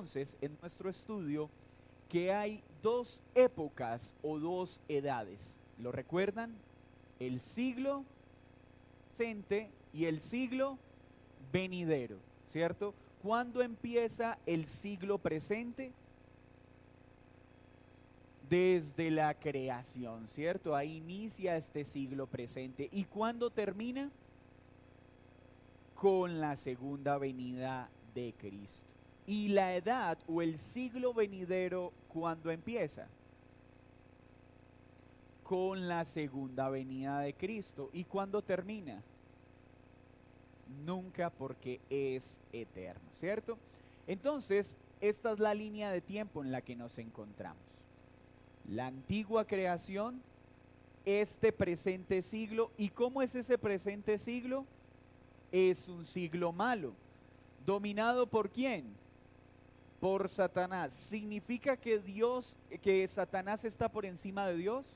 entonces en nuestro estudio que hay dos épocas o dos edades. ¿Lo recuerdan? El siglo presente y el siglo venidero, ¿cierto? ¿Cuándo empieza el siglo presente? Desde la creación, ¿cierto? Ahí inicia este siglo presente. ¿Y cuándo termina? Con la segunda venida de Cristo. ¿Y la edad o el siglo venidero cuándo empieza? Con la segunda venida de Cristo. ¿Y cuándo termina? Nunca, porque es eterno, ¿cierto? Entonces, esta es la línea de tiempo en la que nos encontramos. La antigua creación, este presente siglo. ¿Y cómo es ese presente siglo? Es un siglo malo. ¿Dominado por quién? Por Satanás. ¿Significa que Satanás está por encima de Dios?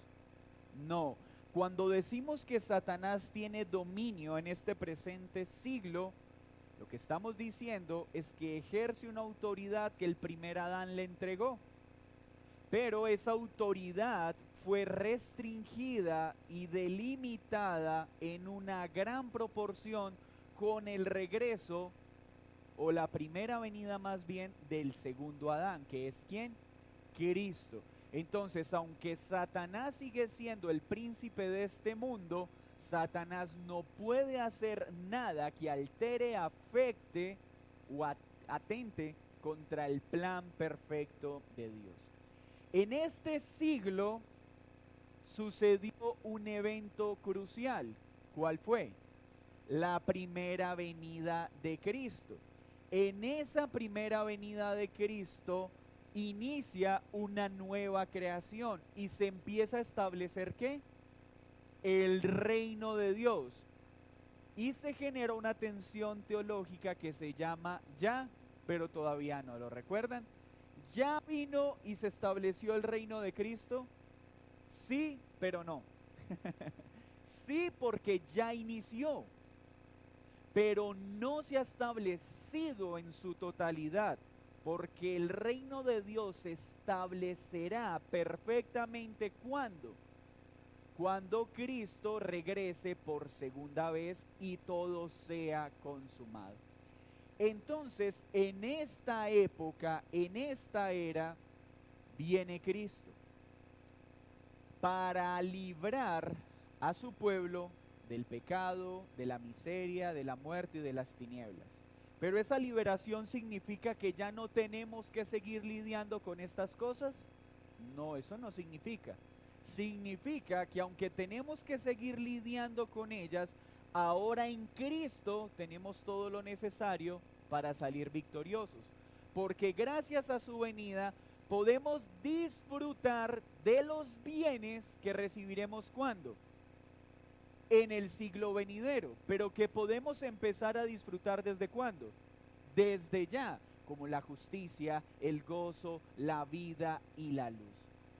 No. Cuando decimos que Satanás tiene dominio en este presente siglo, lo que estamos diciendo es que ejerce una autoridad que el primer Adán le entregó. Pero esa autoridad fue restringida y delimitada en una gran proporción con el regreso o la primera venida más bien del segundo Adán, que es ¿quién? Cristo. Entonces, aunque Satanás sigue siendo el príncipe de este mundo, Satanás no puede hacer nada que altere, afecte o atente contra el plan perfecto de Dios. En este siglo sucedió un evento crucial. ¿Cuál fue? La primera venida de Cristo. En esa primera venida de Cristo inicia una nueva creación y se empieza a establecer ¿qué? El reino de Dios. Y se genera una tensión teológica que se llama ya, pero todavía no. ¿Lo recuerdan? ¿Ya vino y se estableció el reino de Cristo? Sí, pero no. Sí, porque ya inició, pero no se ha establecido en su totalidad, porque el reino de Dios se establecerá perfectamente cuando Cristo regrese por segunda vez y todo sea consumado. Entonces, en esta época, en esta era, viene Cristo para librar a su pueblo del pecado, de la miseria, de la muerte y de las tinieblas. Pero esa liberación significa que ya no tenemos que seguir lidiando con estas cosas. No, eso no significa. Significa que aunque tenemos que seguir lidiando con ellas, ahora en Cristo tenemos todo lo necesario para salir victoriosos. Porque gracias a su venida podemos disfrutar de los bienes que recibiremos ¿cuándo? En el siglo venidero, pero que podemos empezar a disfrutar ¿desde cuándo? Desde ya, como la justicia, el gozo, la vida y la luz.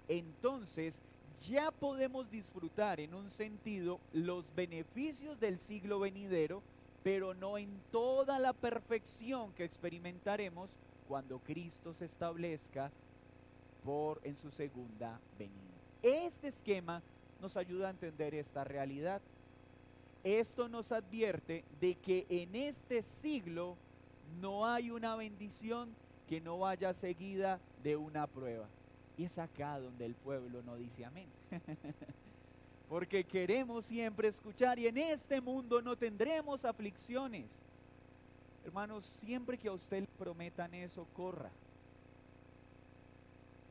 Entonces, ya podemos disfrutar en un sentido los beneficios del siglo venidero, pero no en toda la perfección que experimentaremos cuando Cristo se establezca en su segunda venida. Este esquema nos ayuda a entender esta realidad. Esto nos advierte de que en este siglo no hay una bendición que no vaya seguida de una prueba. Y es acá donde el pueblo no dice amén. Porque queremos siempre escuchar y en este mundo no tendremos aflicciones. Hermanos, siempre que a usted le prometan eso, corra.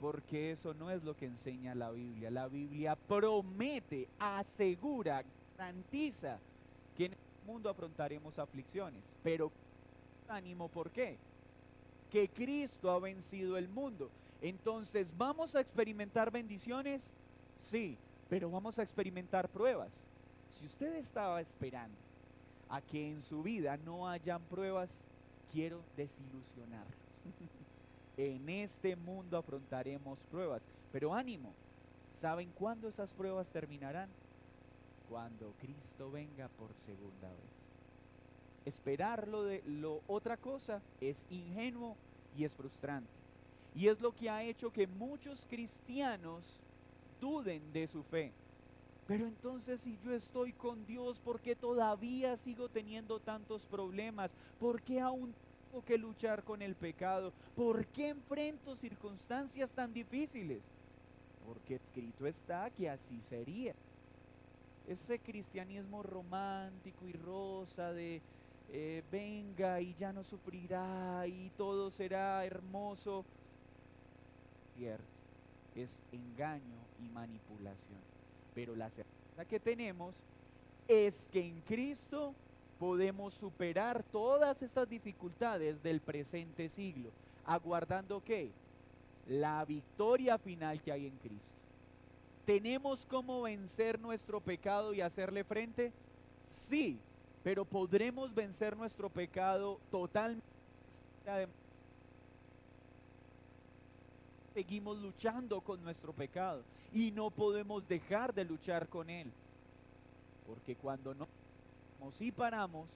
Porque eso no es lo que enseña la Biblia. La Biblia promete, asegura, garantiza que en el mundo afrontaremos aflicciones. Pero ánimo, ¿por qué? Que Cristo ha vencido el mundo. Entonces, ¿vamos a experimentar bendiciones? Sí, pero vamos a experimentar pruebas. Si usted estaba esperando a que en su vida no hayan pruebas, quiero desilusionarlo. En este mundo afrontaremos pruebas, pero ánimo, ¿saben cuándo esas pruebas terminarán? Cuando Cristo venga por segunda vez. Esperar lo otra cosa es ingenuo y es frustrante. Y es lo que ha hecho que muchos cristianos duden de su fe. Pero entonces, si yo estoy con Dios, ¿por qué todavía sigo teniendo tantos problemas? ¿Por qué aún tengo que luchar con el pecado? ¿Por qué enfrento circunstancias tan difíciles? Porque escrito está que así sería. Ese cristianismo romántico y rosa de venga y ya no sufrirá y todo será hermoso, cierto, es engaño y manipulación. Pero la certeza que tenemos es que en Cristo podemos superar todas estas dificultades del presente siglo, aguardando ¿qué? La victoria final que hay en Cristo. ¿Tenemos cómo vencer nuestro pecado y hacerle frente? Sí, pero podremos vencer nuestro pecado totalmente. Seguimos luchando con nuestro pecado y no podemos dejar de luchar con él, porque cuando no y paramos,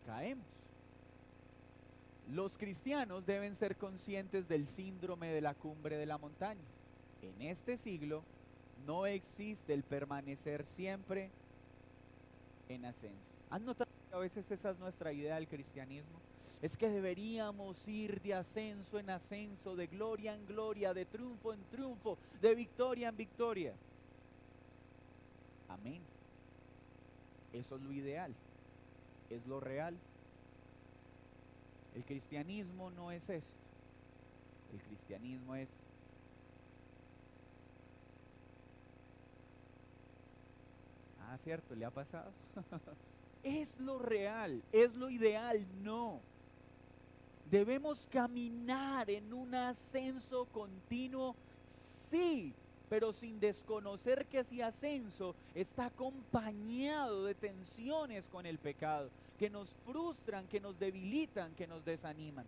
caemos. Los cristianos deben ser conscientes del síndrome de la cumbre de la montaña. En este siglo no existe el permanecer siempre en ascenso. ¿Han notado que a veces esa es nuestra idea del cristianismo? Es que deberíamos ir de ascenso en ascenso, de gloria en gloria, de triunfo en triunfo, de victoria en victoria. Amén. Eso es lo ideal, es lo real. El cristianismo no es esto. El cristianismo es cierto, ¿le ha pasado? ¿Es lo real? ¿Es lo ideal? No. ¿Debemos caminar en un ascenso continuo? Sí, pero sin desconocer que ese ascenso está acompañado de tensiones con el pecado, que nos frustran, que nos debilitan, que nos desaniman.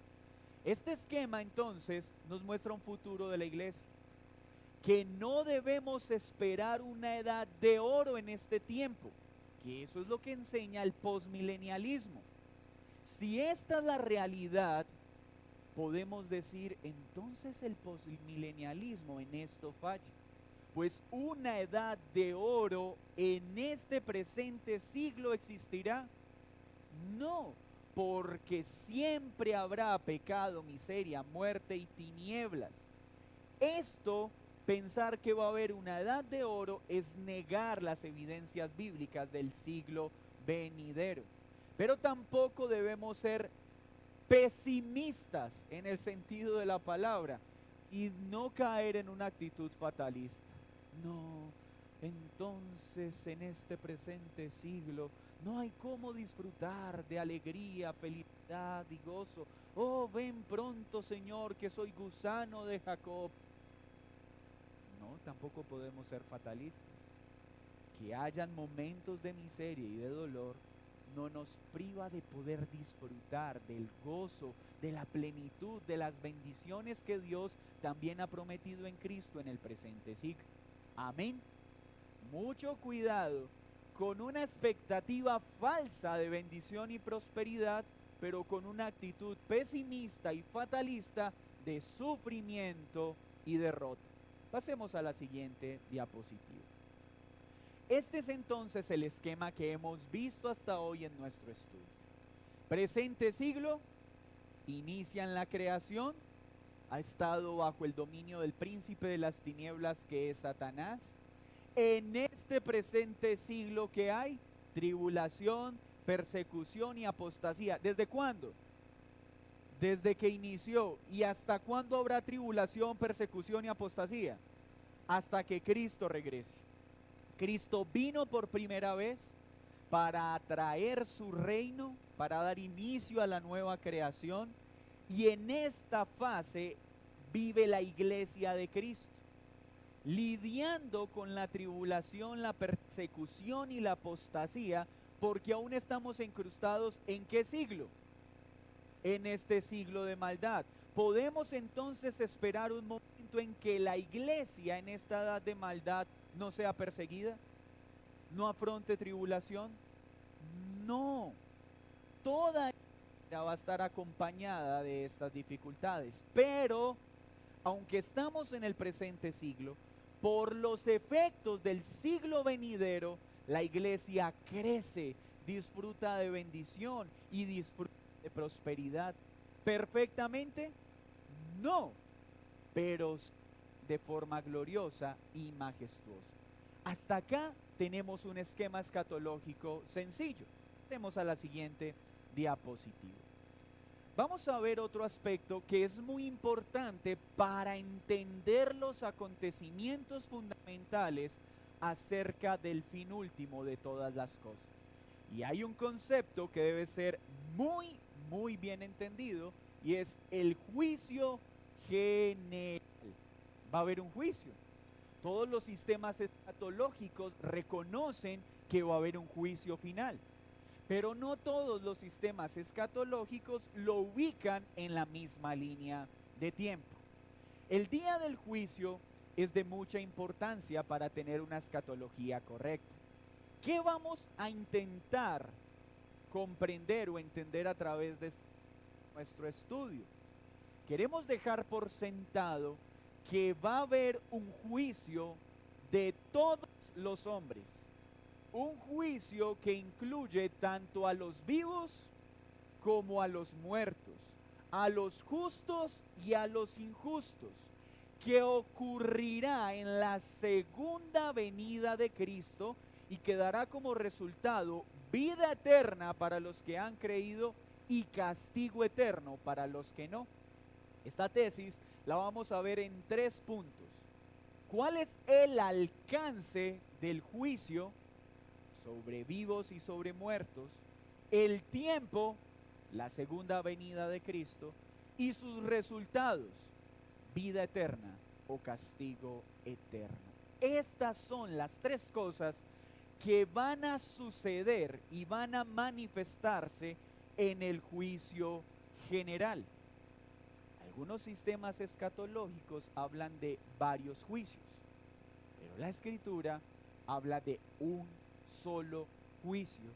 Este esquema entonces nos muestra un futuro de la iglesia, que no debemos esperar una edad de oro en este tiempo, que eso es lo que enseña el posmilenialismo. Si esta es la realidad, podemos decir, entonces el posmilenialismo en esto falla. Pues una edad de oro en este presente siglo existirá. No, porque siempre habrá pecado, miseria, muerte y tinieblas. Esto, pensar que va a haber una edad de oro, es negar las evidencias bíblicas del siglo venidero. Pero tampoco debemos ser pesimistas en el sentido de la palabra y no caer en una actitud fatalista. No, entonces en este presente siglo no hay cómo disfrutar de alegría, felicidad y gozo. Oh, ven pronto, Señor, que soy gusano de Jacob. No, tampoco podemos ser fatalistas. Que hayan momentos de miseria y de dolor no nos priva de poder disfrutar del gozo, de la plenitud, de las bendiciones que Dios también ha prometido en Cristo en el presente siglo. Amén. Mucho cuidado con una expectativa falsa de bendición y prosperidad, pero con una actitud pesimista y fatalista de sufrimiento y derrota. Pasemos a la siguiente diapositiva. Este es entonces el esquema que hemos visto hasta hoy en nuestro estudio. Presente siglo, inicia en la creación, ha estado bajo el dominio del príncipe de las tinieblas que es Satanás. En este presente siglo que hay, tribulación, persecución y apostasía. ¿Desde cuándo? Desde que inició. ¿Y hasta cuándo habrá tribulación, persecución y apostasía? Hasta que Cristo regrese. Cristo vino por primera vez para traer su reino, para dar inicio a la nueva creación, y en esta fase vive la iglesia de Cristo, lidiando con la tribulación, la persecución y la apostasía, porque aún estamos incrustados ¿en qué siglo? En este siglo de maldad. ¿Podemos entonces esperar un momento en que la iglesia en esta edad de maldad no sea perseguida? ¿No afronte tribulación? No. Toda ya va a estar acompañada de estas dificultades. Pero, aunque estamos en el presente siglo, por los efectos del siglo venidero, la iglesia crece, disfruta de bendición y disfruta de prosperidad. ¿Perfectamente? No, pero de forma gloriosa y majestuosa. Hasta acá tenemos un esquema escatológico sencillo. Pasemos a la siguiente diapositiva. Vamos a ver otro aspecto que es muy importante para entender los acontecimientos fundamentales acerca del fin último de todas las cosas. Y hay un concepto que debe ser muy bien entendido, y es el juicio general. Va a haber un juicio. Todos los sistemas escatológicos reconocen que va a haber un juicio final, pero no todos los sistemas escatológicos lo ubican en la misma línea de tiempo. El día del juicio es de mucha importancia para tener una escatología correcta. ¿Qué vamos a intentar comprender o entender a través de nuestro estudio? Queremos dejar por sentado que va a haber un juicio de todos los hombres, un juicio que incluye tanto a los vivos como a los muertos, a los justos y a los injustos, que ocurrirá en la segunda venida de Cristo y que dará como resultado vida eterna para los que han creído y castigo eterno para los que no. Esta tesis la vamos a ver en 3 puntos. ¿Cuál es el alcance del juicio sobre vivos y sobre muertos? El tiempo, la segunda venida de Cristo, y sus resultados, vida eterna o castigo eterno. Estas son las 3 cosas que van a suceder y van a manifestarse en el juicio general. Algunos sistemas escatológicos hablan de varios juicios, pero la Escritura habla de un solo juicio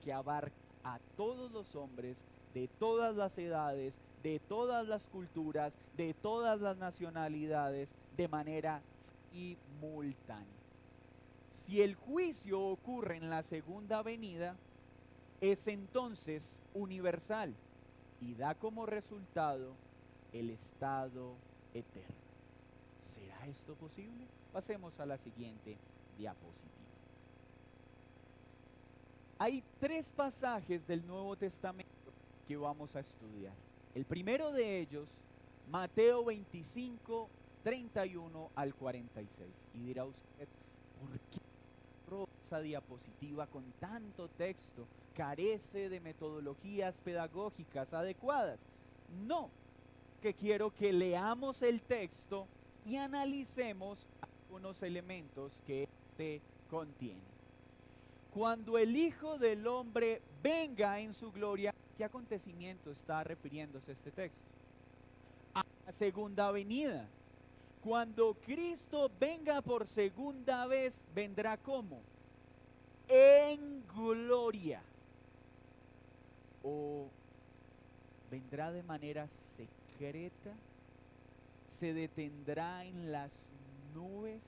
que abarca a todos los hombres de todas las edades, de todas las culturas, de todas las nacionalidades, de manera simultánea. Si el juicio ocurre en la segunda venida, es entonces universal y da como resultado el estado eterno. ¿Será esto posible? Pasemos a la siguiente diapositiva. Hay 3 pasajes del Nuevo Testamento que vamos a estudiar. El primero de ellos, Mateo 25, 31 al 46. Y dirá usted, ¿por qué esa diapositiva con tanto texto carece de metodologías pedagógicas adecuadas? No, que quiero que leamos el texto y analicemos algunos elementos que este contiene. Cuando el Hijo del Hombre venga en su gloria, ¿qué acontecimiento está refiriéndose este texto? A la segunda venida. Cuando Cristo venga por segunda vez, vendrá ¿cómo? En gloria. O vendrá de manera secreta, se detendrá en las nubes.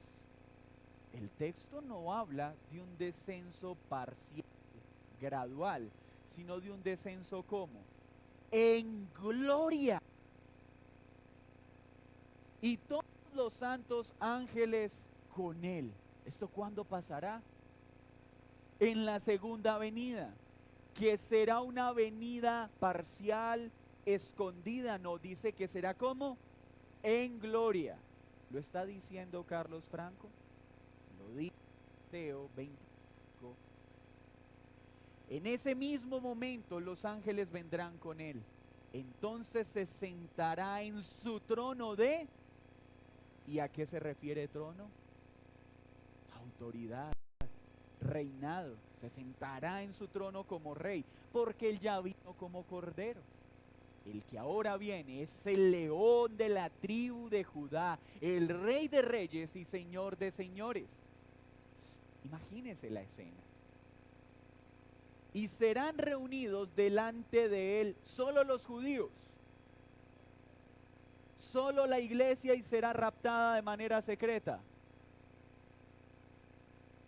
El texto no habla de un descenso parcial, gradual, sino de un descenso ¿cómo? En gloria. Y todos los santos ángeles con él. ¿Esto cuándo pasará? En la segunda venida, que será una venida parcial, escondida, no, dice que será ¿cómo? En gloria. ¿Lo está diciendo Carlos Franco? Lo dice Mateo 25. En ese mismo momento los ángeles vendrán con él. Entonces se sentará en su trono de... ¿Y a qué se refiere trono? Autoridad, reinado. Se sentará en su trono como rey, porque él ya vino como cordero. El que ahora viene es el león de la tribu de Judá, el rey de reyes y señor de señores. Imagínense la escena. y serán reunidos delante de él solo los judíos, solo la iglesia, y será raptada de manera secreta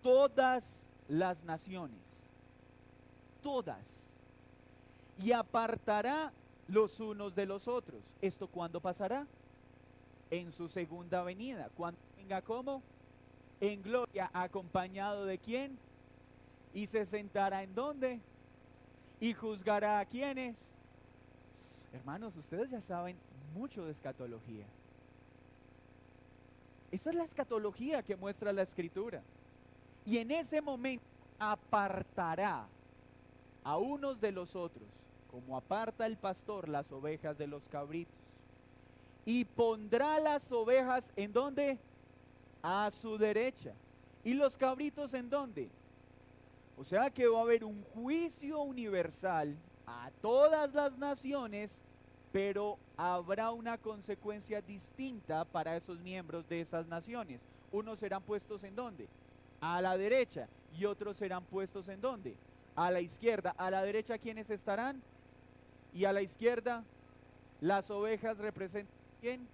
todas las naciones, todas, y apartará los unos de los otros. ¿Esto cuándo pasará? En su segunda venida, cuando venga como en gloria, acompañado de quién, y se sentará en dónde, y juzgará a quiénes. Hermanos, ustedes ya saben mucho de escatología. Esa es la escatología que muestra la Escritura. Y en ese momento apartará a unos de los otros, como aparta el pastor las ovejas de los cabritos, y pondrá las ovejas ¿en dónde? A su derecha. ¿Y los cabritos en dónde? O sea que va a haber un juicio universal a todas las naciones, pero habrá una consecuencia distinta para esos miembros de esas naciones. Unos serán puestos ¿en dónde? A la derecha, y otros serán puestos ¿en dónde? A la izquierda. A la derecha, ¿quiénes estarán? Y a la izquierda, las ovejas representan ¿quién?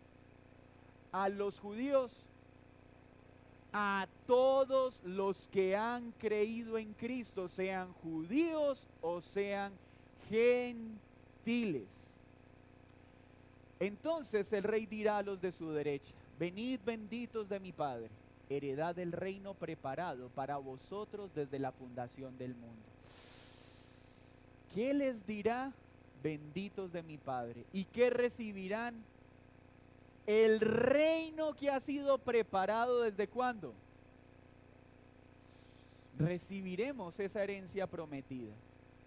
A los judíos, a todos los que han creído en Cristo, sean judíos o sean gentiles. Entonces el rey dirá a los de su derecha: venid benditos de mi Padre, heredad del reino preparado para vosotros desde la fundación del mundo. ¿Qué les dirá? Benditos de mi Padre. ¿Y qué recibirán? El reino que ha sido preparado ¿desde cuándo? Recibiremos esa herencia prometida.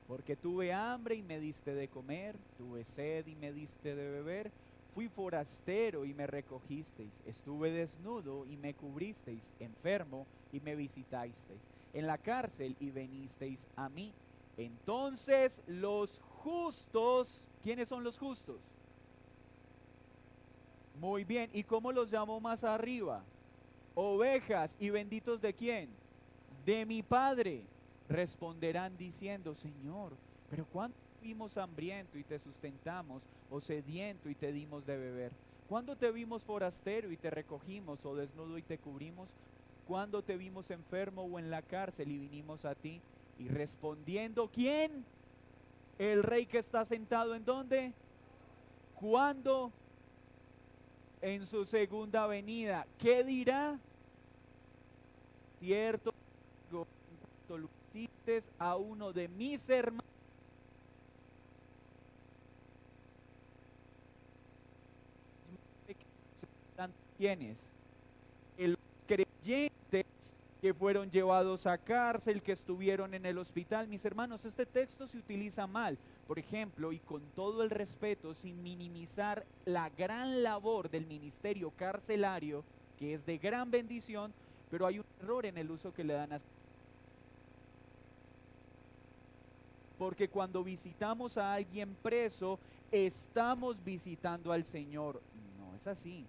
Porque tuve hambre y me diste de comer, tuve sed y me diste de beber, fui forastero y me recogisteis, estuve desnudo y me cubristeis, enfermo y me visitasteis, en la cárcel y venisteis a mí. Entonces los justos, ¿quiénes son los justos? Muy bien, ¿y cómo los llamó más arriba? Ovejas. ¿Y benditos de quién? De mi Padre. Responderán diciendo: Señor, pero ¿cuándo vimos hambriento y te sustentamos, o sediento y te dimos de beber? ¿Cuándo te vimos forastero y te recogimos, o desnudo y te cubrimos? ¿Cuándo te vimos enfermo o en la cárcel y vinimos a ti? Y respondiendo, ¿quién? El rey que está sentado ¿en dónde? ¿Cuándo? En su segunda venida. ¿Qué dirá? Cierto, en cuanto lo hiciste a uno de mis hermanos, ¿quiénes? Los creyentes que fueron llevados a cárcel, que estuvieron en el hospital. Mis hermanos, este texto se utiliza mal, por ejemplo, y con todo el respeto, sin minimizar la gran labor del ministerio carcelario, que es de gran bendición, pero hay un error en el uso que le dan a... Porque cuando visitamos a alguien preso, estamos visitando al Señor. No es así.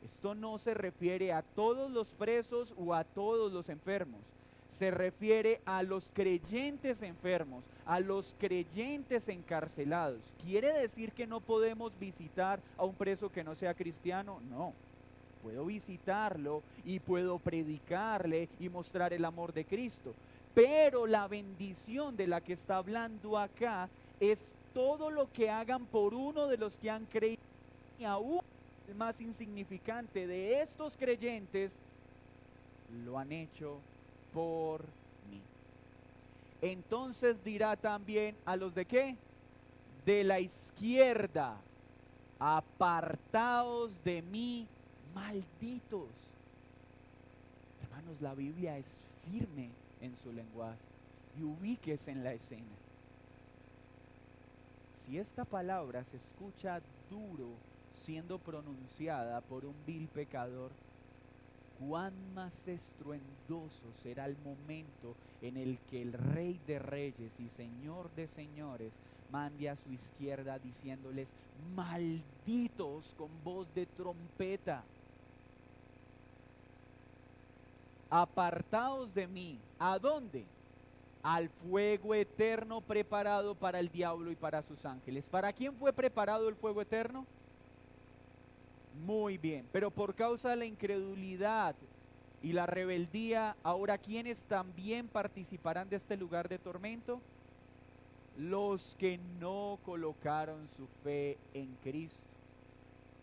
Esto no se refiere a todos los presos o a todos los enfermos. Se refiere a los creyentes enfermos, a los creyentes encarcelados. ¿Quiere decir que no podemos visitar a un preso que no sea cristiano? No. Puedo visitarlo y puedo predicarle y mostrar el amor de Cristo. Pero la bendición de la que está hablando acá es todo lo que hagan por uno de los que han creído, y aún el más insignificante de estos creyentes, lo han hecho por mí. Entonces dirá también a los de ¿qué? De la izquierda: apartaos de mí, malditos. Hermanos, la Biblia es firme en su lenguaje, y ubíquese en la escena. Si esta palabra se escucha duro siendo pronunciada por un vil pecador, cuán más estruendoso será el momento en el que el Rey de Reyes y Señor de Señores mande a su izquierda diciéndoles: malditos, con voz de trompeta. Apartaos de mí. ¿A dónde? al fuego eterno preparado para el diablo y para sus ángeles. ¿Para quién fue preparado el fuego eterno? Muy bien, pero por causa de la incredulidad y la rebeldía, ahora ¿quiénes también participarán de este lugar de tormento? Los que no colocaron su fe en Cristo.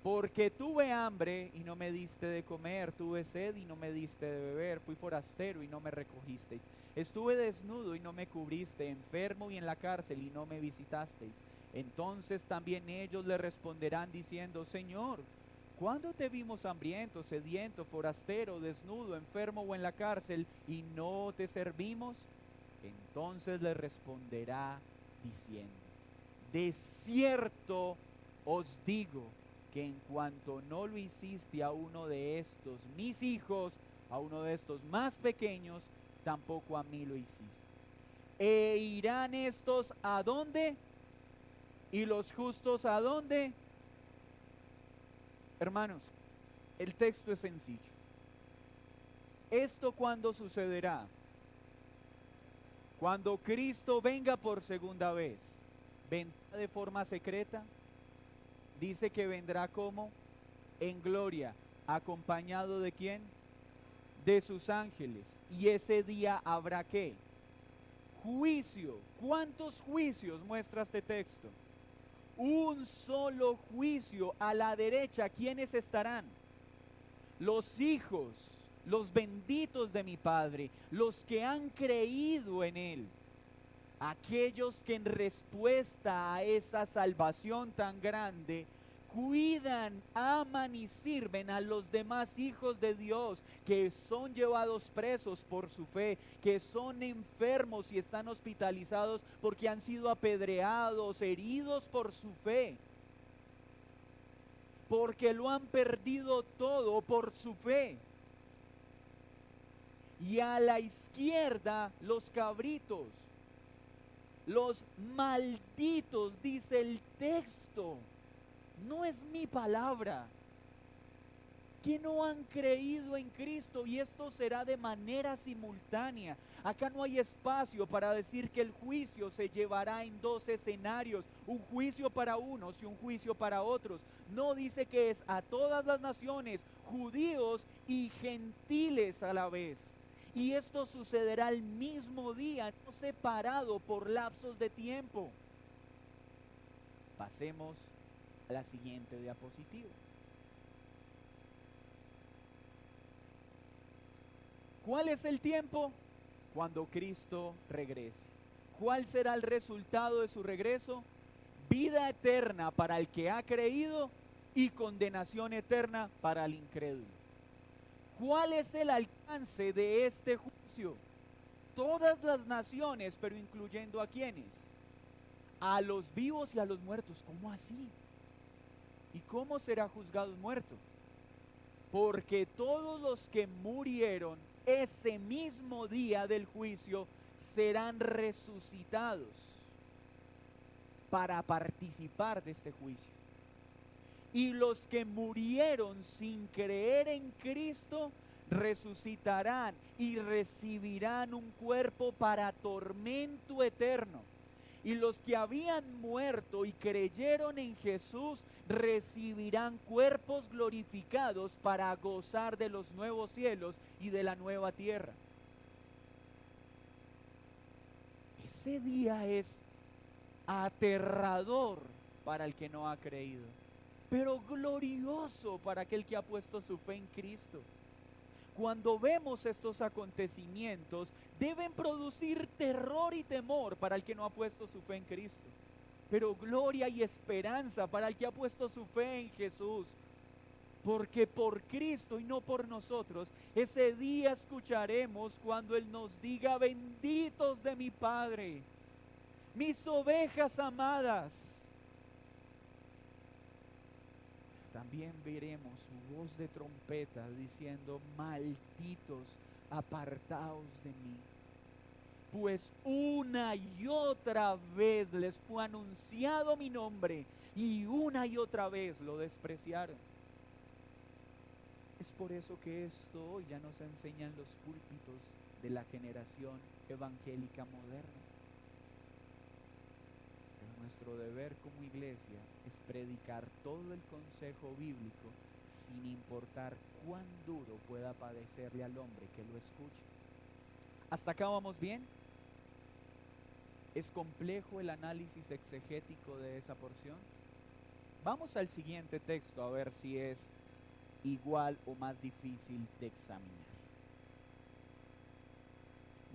Porque tuve hambre y no me diste de comer, tuve sed y no me diste de beber, fui forastero y no me recogisteis, estuve desnudo y no me cubriste, enfermo y en la cárcel y no me visitasteis. Entonces también ellos le responderán diciendo: Señor, ¿cuándo te vimos hambriento, sediento, forastero, desnudo, enfermo o en la cárcel y no te servimos? Entonces le responderá diciendo: de cierto os digo que en cuanto no lo hiciste a uno de estos mis hijos, a uno de estos más pequeños, tampoco a mí lo hiciste. E irán estos ¿a dónde? ¿Y los justos a dónde? Hermanos, el texto es sencillo. ¿Esto cuándo sucederá? Cuando Cristo venga por segunda vez. ¿Vendrá de forma secreta? Dice que vendrá como en gloria, acompañado ¿de quién? De sus ángeles. Y ese día habrá ¿qué? Juicio. ¿Cuántos juicios muestra este texto? Un solo juicio. A la derecha, ¿quiénes estarán? Los hijos, los benditos de mi Padre, los que han creído en Él. Aquellos que en respuesta a esa salvación tan grande cuidan, aman y sirven a los demás hijos de Dios que son llevados presos por su fe, que son enfermos y están hospitalizados porque han sido apedreados, heridos por su fe, porque lo han perdido todo por su fe. Y a la izquierda los cabritos, los malditos, dice el texto, no es mi palabra, que no han creído en Cristo, y esto será de manera simultánea. Acá no hay espacio para decir que el juicio se llevará en dos escenarios, un juicio para unos y un juicio para otros. No, dice que es a todas las naciones, judíos y gentiles a la vez. Y esto sucederá el mismo día, no separado por lapsos de tiempo. Pasemos a la siguiente diapositiva. ¿Cuál es el tiempo? Cuando Cristo regrese. ¿Cuál será el resultado de su regreso? Vida eterna para el que ha creído y condenación eterna para el incrédulo. ¿Cuál es el alcance de este juicio? Todas las naciones, pero incluyendo ¿a quiénes? A los vivos y a los muertos. ¿Cómo así? ¿Y cómo será juzgado el muerto? Porque todos los que murieron ese mismo día del juicio serán resucitados para participar de este juicio. Y los que murieron sin creer en Cristo resucitarán y recibirán un cuerpo para tormento eterno. Y los que habían muerto y creyeron en Jesús recibirán cuerpos glorificados para gozar de los nuevos cielos y de la nueva tierra. Ese día es aterrador para el que no ha creído, pero glorioso para aquel que ha puesto su fe en Cristo. Cuando vemos estos acontecimientos, deben producir terror y temor para el que no ha puesto su fe en Cristo, pero gloria y esperanza para el que ha puesto su fe en Jesús. Porque por Cristo y no por nosotros, ese día escucharemos cuando Él nos diga: benditos de mi Padre, mis ovejas amadas. También veremos su voz de trompeta diciendo: malditos, apartaos de mí. Pues una y otra vez les fue anunciado mi nombre y una y otra vez lo despreciaron. Es por eso que esto hoy ya no se enseña en los púlpitos, de la generación evangélica moderna. Pero nuestro deber como iglesia es predicar todo el consejo bíblico sin importar cuán duro pueda padecerle al hombre que lo escuche. ¿Hasta acá vamos bien? ¿Es complejo el análisis exegético de esa porción? Vamos al siguiente texto a ver si es igual o más difícil de examinar.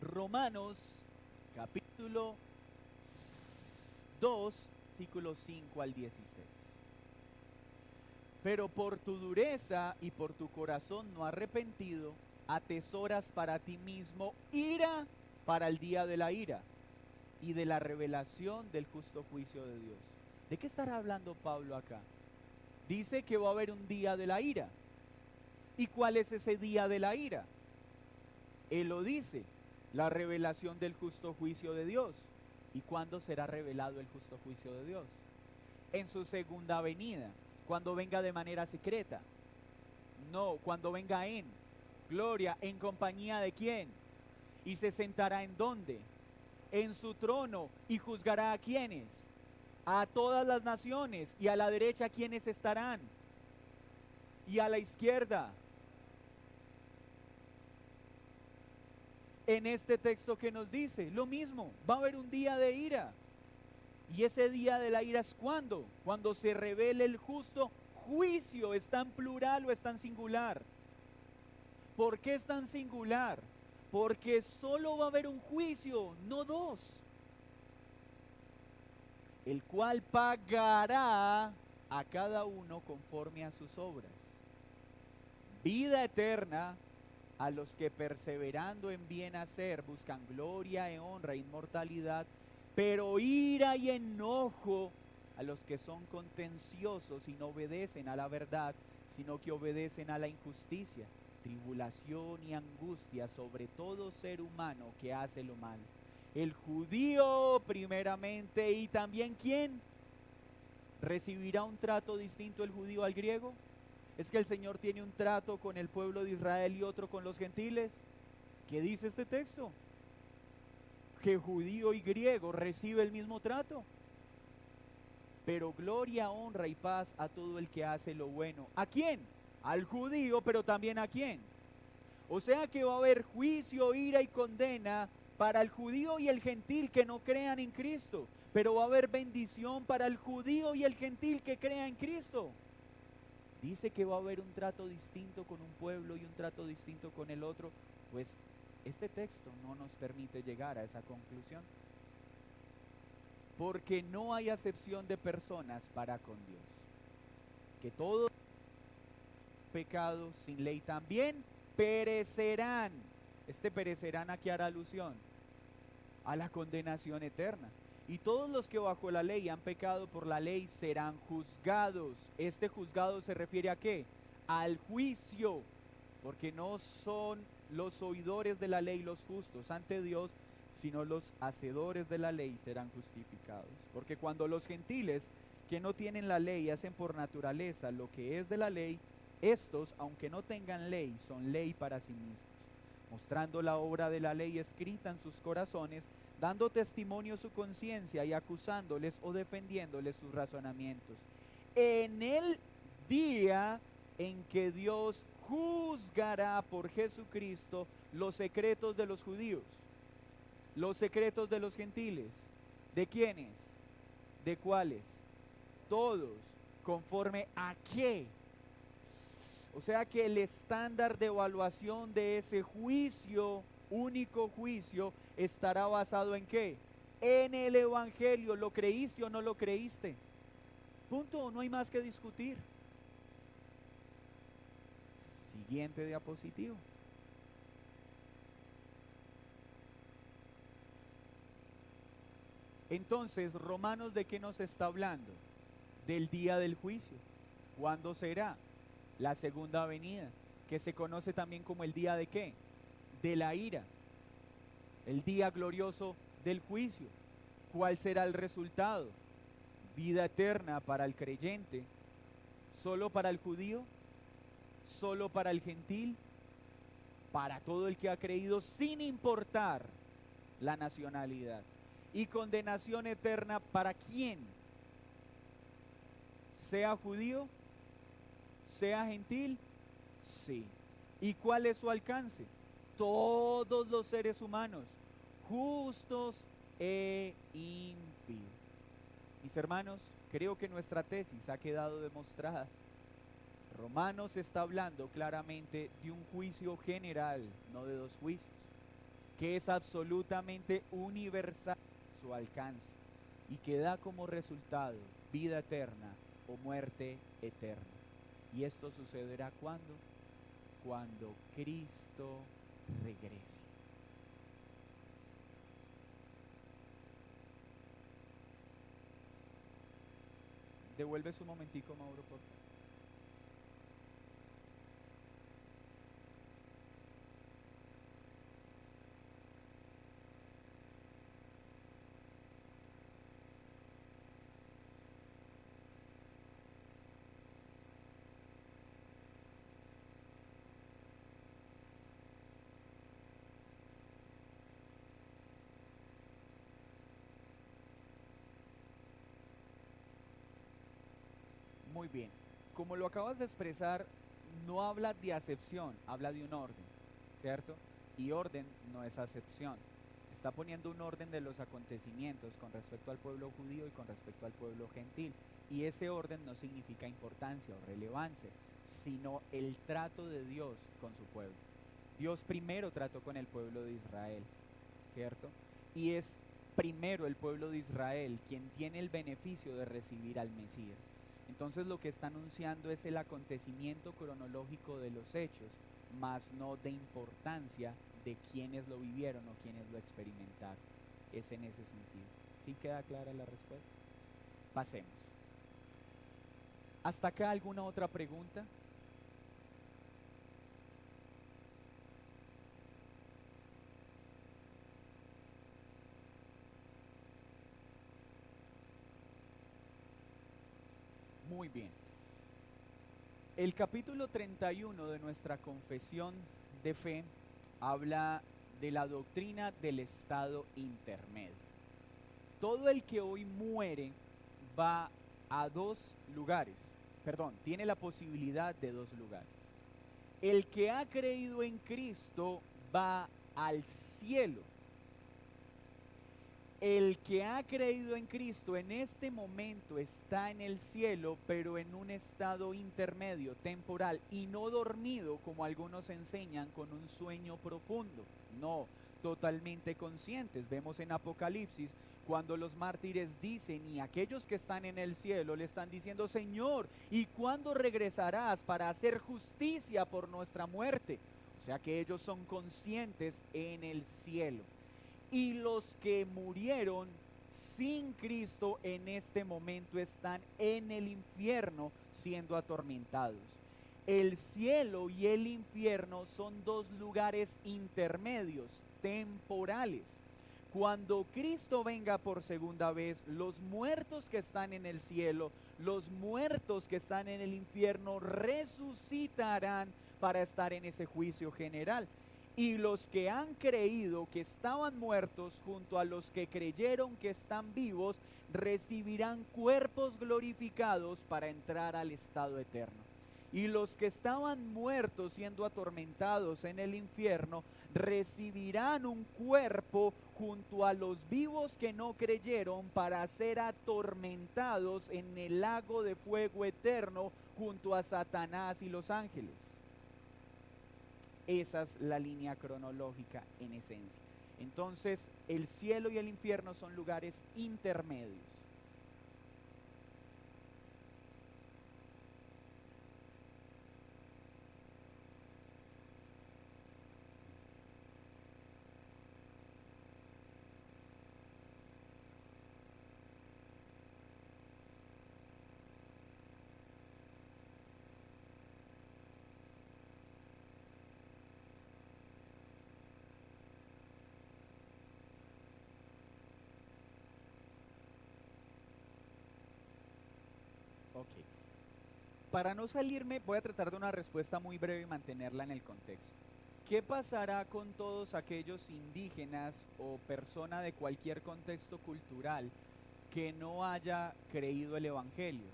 Romanos capítulo 2, versículos 5 al 16. Pero por tu dureza y por tu corazón no arrepentido, atesoras para ti mismo ira para el día de la ira y de la revelación del justo juicio de Dios. ¿De qué estará hablando Pablo acá? Dice que va a haber un día de la ira. ¿Y cuál es ese día de la ira? Él lo dice, la revelación del justo juicio de Dios. ¿Y cuándo será revelado el justo juicio de Dios? En su segunda venida, cuando venga de manera secreta. No, cuando venga en gloria, ¿en compañía de quién? ¿Y se sentará en dónde? En su trono, y juzgará a quiénes, a todas las naciones, y a la derecha quiénes estarán, y a la izquierda. En este texto que nos dice, lo mismo, va a haber un día de ira. Y ese día de la ira es ¿cuándo? Cuando se revele el justo juicio. ¿Está en plural o está en singular? ¿Por qué es tan singular? Porque solo va a haber un juicio, no dos. El cual pagará a cada uno conforme a sus obras. Vida eterna a los que perseverando en bien hacer buscan gloria y honra e inmortalidad, pero ira y enojo a los que son contenciosos y no obedecen a la verdad, sino que obedecen a la injusticia, tribulación y angustia sobre todo ser humano que hace lo malo. El judío primeramente, y también ¿quién? ¿Recibirá un trato distinto el judío al griego? ¿Es que el Señor tiene un trato con el pueblo de Israel y otro con los gentiles? ¿Qué dice este texto? Que judío y griego recibe el mismo trato. Pero gloria, honra y paz a todo el que hace lo bueno. ¿A quién? Al judío, pero también ¿a quién? O sea que va a haber juicio, ira y condena para el judío y el gentil que no crean en Cristo. Pero va a haber bendición para el judío y el gentil que crea en Cristo. Dice que va a haber un trato distinto con un pueblo y un trato distinto con el otro. Pues este texto no nos permite llegar a esa conclusión. Porque no hay acepción de personas para con Dios. Que todos pecados sin ley también perecerán. Este perecerán, ¿a qué hará alusión? A la condenación eterna. Y todos los que bajo la ley han pecado por la ley serán juzgados. Este juzgado se refiere ¿a qué? Al juicio. Porque no son los oidores de la ley los justos ante Dios, sino los hacedores de la ley serán justificados. Porque cuando los gentiles que no tienen la ley hacen por naturaleza lo que es de la ley, estos, aunque no tengan ley, son ley para sí mismos, mostrando la obra de la ley escrita en sus corazones, dando testimonio su conciencia y acusándoles o defendiéndoles sus razonamientos. En el día en que Dios juzgará por Jesucristo los secretos de los judíos, los secretos de los gentiles. ¿De quiénes? ¿De cuáles? Todos. ¿Conforme a qué? O sea que el estándar de evaluación de ese juicio, único juicio, estará basado ¿en qué? En el evangelio. ¿Lo creíste o no lo creíste? Punto, no hay más que discutir. Siguiente diapositivo. Entonces, Romanos, ¿de qué nos está hablando? Del día del juicio. ¿Cuándo será? La segunda venida, que se conoce también como el día de ¿qué? De la ira. El día glorioso del juicio. ¿Cuál será el resultado? Vida eterna para el creyente. ¿Solo para el judío? ¿Solo para el gentil? para todo el que ha creído sin importar la nacionalidad. Y condenación eterna para quién, sea judío, sea gentil, sí. ¿Y cuál es su alcance? Todos los seres humanos, justos e impíos. Mis hermanos, creo que nuestra tesis ha quedado demostrada. Romanos está hablando claramente de un juicio general, no de dos juicios, que es absolutamente universal su alcance y que da como resultado vida eterna o muerte eterna. Y esto sucederá ¿cuándo? Cuando Cristo regrese. Devuelve su momentico, Mauro, por favor. Muy bien. Como lo acabas de expresar, no habla de acepción, habla de un orden, ¿cierto? Y orden no es acepción. Está poniendo un orden de los acontecimientos con respecto al pueblo judío y con respecto al pueblo gentil. Y ese orden no significa importancia o relevancia, sino el trato de Dios con su pueblo. Dios primero trató con el pueblo de Israel, ¿cierto? Y es primero el pueblo de Israel quien tiene el beneficio de recibir al Mesías. Entonces lo que está anunciando es el acontecimiento cronológico de los hechos, más no de importancia de quienes lo vivieron o quienes lo experimentaron. Es en ese sentido. ¿Sí queda clara la respuesta? Pasemos. ¿Hasta acá alguna otra pregunta? Muy bien. El capítulo 31 de nuestra confesión de fe habla de la doctrina del estado intermedio. Todo el que hoy muere va a dos lugares, tiene la posibilidad de dos lugares. El que ha creído en Cristo va al cielo. El que ha creído en Cristo en este momento está en el cielo, pero en un estado intermedio, temporal, y no dormido como algunos enseñan con un sueño profundo. No, totalmente conscientes. Vemos en Apocalipsis cuando los mártires dicen, y aquellos que están en el cielo le están diciendo, Señor, ¿y cuándo regresarás para hacer justicia por nuestra muerte? O sea que ellos son conscientes en el cielo. Y los que murieron sin Cristo en este momento están en el infierno siendo atormentados. El cielo y el infierno son dos lugares intermedios, temporales. Cuando Cristo venga por segunda vez, los muertos que están en el cielo, los muertos que están en el infierno resucitarán para estar en ese juicio general. Y los que han creído que estaban muertos junto a los que creyeron que están vivos, recibirán cuerpos glorificados para entrar al estado eterno. Y los que estaban muertos siendo atormentados en el infierno, recibirán un cuerpo junto a los vivos que no creyeron para ser atormentados en el lago de fuego eterno junto a Satanás y los ángeles. Esa es la línea cronológica en esencia. Entonces, el cielo y el infierno son lugares intermedios. Ok. Para no salirme, voy a tratar de una respuesta muy breve y mantenerla en el contexto. ¿Qué pasará con todos aquellos indígenas o persona de cualquier contexto cultural que no haya creído el Evangelio?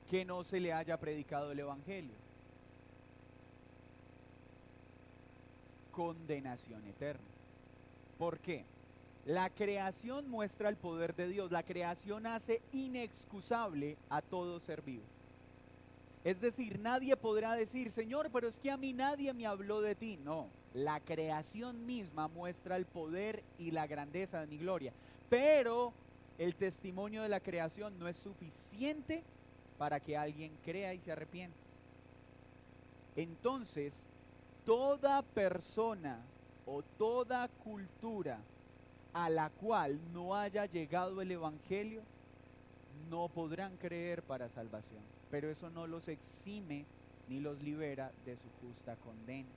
Que no se le haya predicado el Evangelio. Condenación eterna. ¿Por qué? La creación muestra el poder de Dios. La creación hace inexcusable a todo ser vivo. Es decir, nadie podrá decir, Señor, pero es que a mí nadie me habló de ti. No, la creación misma muestra el poder y la grandeza de mi gloria. Pero el testimonio de la creación no es suficiente para que alguien crea y se arrepienta. Entonces, toda persona o toda cultura a la cual no haya llegado el Evangelio, no podrán creer para salvación. Pero eso no los exime ni los libera de su justa condena.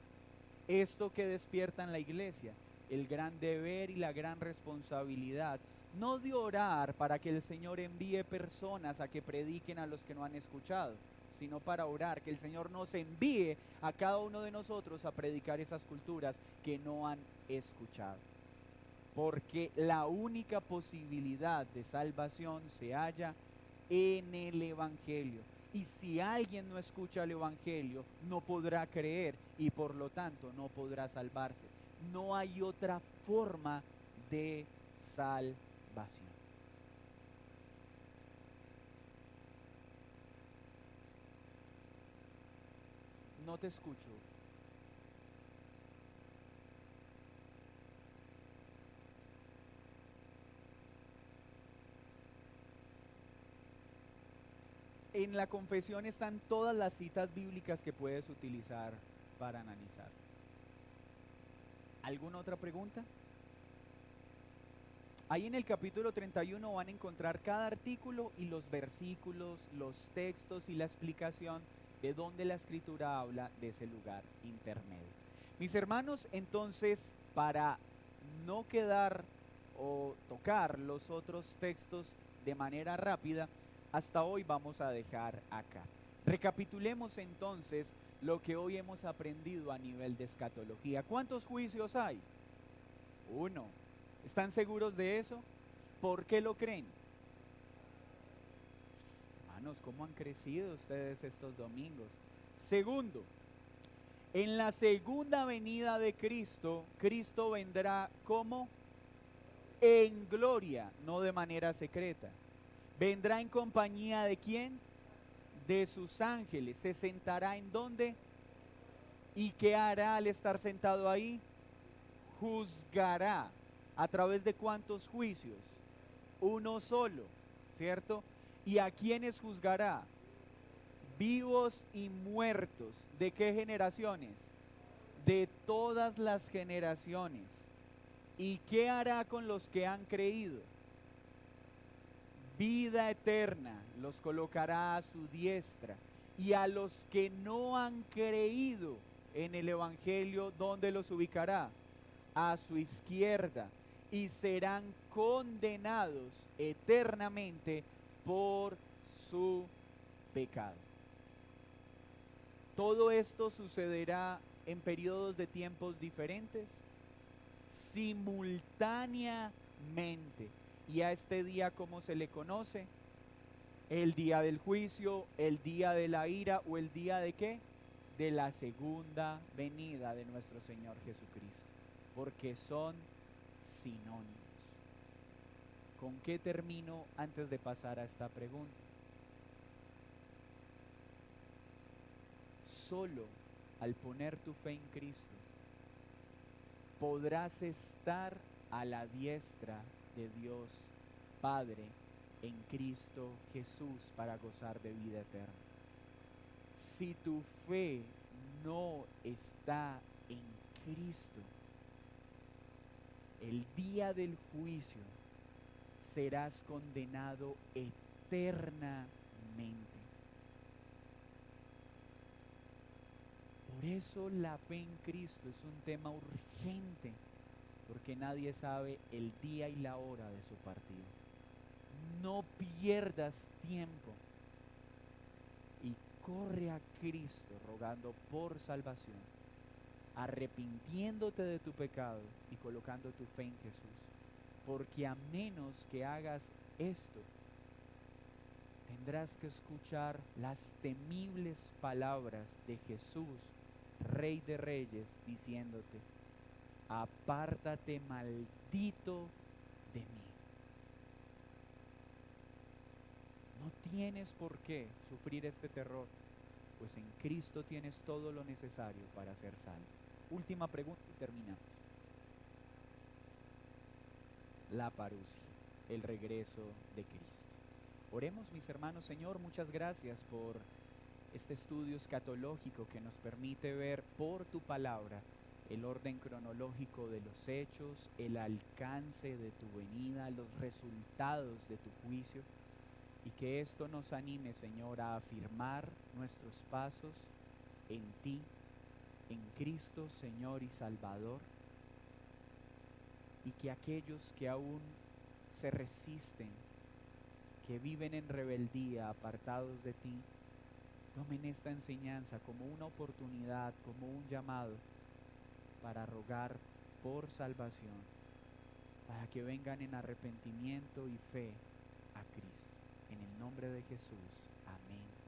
Esto que despierta en la iglesia, el gran deber y la gran responsabilidad, no de orar para que el Señor envíe personas a que prediquen a los que no han escuchado, sino para orar que el Señor nos envíe a cada uno de nosotros a predicar esas culturas que no han escuchado. Porque la única posibilidad de salvación se halla en el Evangelio. Y si alguien no escucha el Evangelio, no podrá creer y por lo tanto no podrá salvarse. No hay otra forma de salvación. No te escucho. En la confesión están todas las citas bíblicas que puedes utilizar para analizar. ¿Alguna otra pregunta? Ahí en el capítulo 31 van a encontrar cada artículo y los versículos, los textos y la explicación de dónde la escritura habla de ese lugar intermedio. Mis hermanos, entonces, para no quedar o tocar los otros textos de manera rápida, hasta hoy vamos a dejar acá. Recapitulemos entonces lo que hoy hemos aprendido a nivel de escatología. ¿Cuántos juicios hay? Uno. ¿Están seguros de eso? ¿Por qué lo creen? Hermanos, ¿cómo han crecido ustedes estos domingos? Segundo, en la segunda venida de Cristo, Cristo vendrá como en gloria, no de manera secreta. ¿Vendrá en compañía de quién? De sus ángeles. ¿Se sentará en dónde? ¿Y qué hará al estar sentado ahí? Juzgará. ¿A través de cuántos juicios? Uno solo, ¿cierto? ¿Y a quiénes juzgará? Vivos y muertos. ¿De qué generaciones? De todas las generaciones. ¿Y qué hará con los que han creído? Vida eterna, los colocará a su diestra. Y a los que no han creído en el Evangelio, ¿dónde los ubicará? A su izquierda. Y serán condenados eternamente por su pecado. Todo esto sucederá en periodos de tiempos diferentes, simultáneamente. Y a este día, ¿cómo se le conoce? El día del juicio, el día de la ira o el día de ¿qué? De la segunda venida de nuestro Señor Jesucristo. Porque son sinónimos. ¿Con qué termino antes de pasar a esta pregunta? Solo al poner tu fe en Cristo podrás estar a la diestra de Dios Padre en Cristo Jesús para gozar de vida eterna. Si tu fe no está en Cristo, el día del juicio serás condenado eternamente. Por eso la fe en Cristo es un tema urgente, porque nadie sabe el día y la hora de su partida. No pierdas tiempo y corre a Cristo rogando por salvación, arrepintiéndote de tu pecado y colocando tu fe en Jesús. Porque a menos que hagas esto, tendrás que escuchar las temibles palabras de Jesús, Rey de Reyes, diciéndote: apártate, maldito de mí. No tienes por qué sufrir este terror, pues en Cristo tienes todo lo necesario para ser salvo. Última pregunta y terminamos. La parusia, el regreso de Cristo. Oremos, mis hermanos. Señor, muchas gracias por este estudio escatológico que nos permite ver por tu palabra el orden cronológico de los hechos, el alcance de tu venida, los resultados de tu juicio, y que esto nos anime, Señor, a afirmar nuestros pasos en ti, en Cristo, Señor y Salvador, y que aquellos que aún se resisten, que viven en rebeldía, apartados de ti, tomen esta enseñanza como una oportunidad, como un llamado para rogar por salvación, para que vengan en arrepentimiento y fe a Cristo. En el nombre de Jesús. Amén.